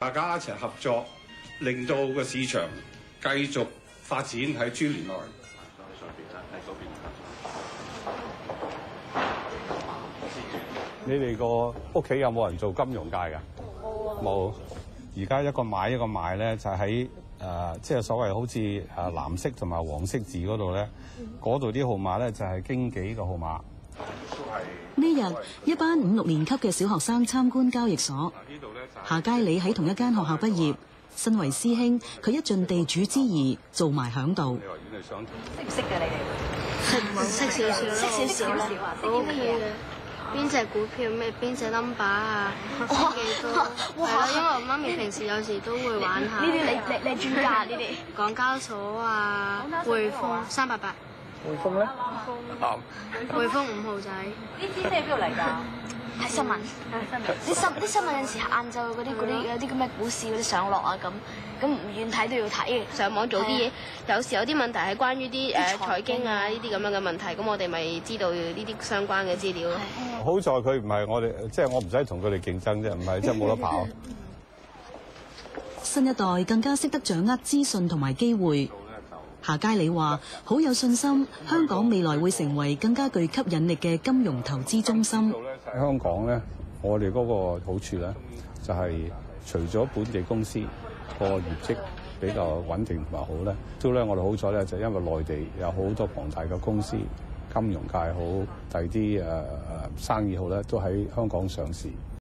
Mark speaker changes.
Speaker 1: 大家一齊合作，令到個市場繼續發展喺豬年內。
Speaker 2: 你哋個屋企有冇人做金融界㗎？冇。而家一個買一個賣咧，就喺即係所謂好似藍色同埋黃色字嗰度咧，嗰度啲號碼咧就係經紀嘅號碼。
Speaker 3: 呢日一班5、6年級嘅小學生參觀交易所。夏佳理喺同一間學校畢業，身為師兄，佢一盡地主之誼做埋響度。
Speaker 4: 識唔識嘅你哋？識少少啦。識啲乜嘢？
Speaker 5: 邊隻股票咩？邊隻 number 啊？識幾多？係咯，因為我媽咪平時有時都會玩下。
Speaker 4: 呢啲你專家呢啲？
Speaker 5: 港交所啊，匯豐388。
Speaker 4: 匯豐咧？
Speaker 5: 匯豐5號仔。
Speaker 4: 呢啲咩邊度嚟㗎？睇新聞。啲新聞有時晏晝嗰啲有啲咁嘅股市嗰啲上落啊咁唔願睇都要睇。
Speaker 5: 上網做啲嘢，有時有啲問題係關於啲財經啊呢啲咁樣嘅問題，咁我哋咪知道呢啲相關嘅資料咯。
Speaker 2: 好在佢唔係我哋，即係我唔使同佢哋競爭啫，唔係即係冇得跑。
Speaker 3: 新一代更加識得掌握資訊同埋機會。夏佳理話：好有信心，香港未來會成為更加具吸引力嘅金融投資中心。
Speaker 2: 香港咧，我哋嗰個好處咧，就係除咗本地公司個業績比較穩定同埋好咧，都咧我哋好彩咧，就因為內地有好多龐大嘅公司，金融界好，第啲生意好咧，都喺香港上市。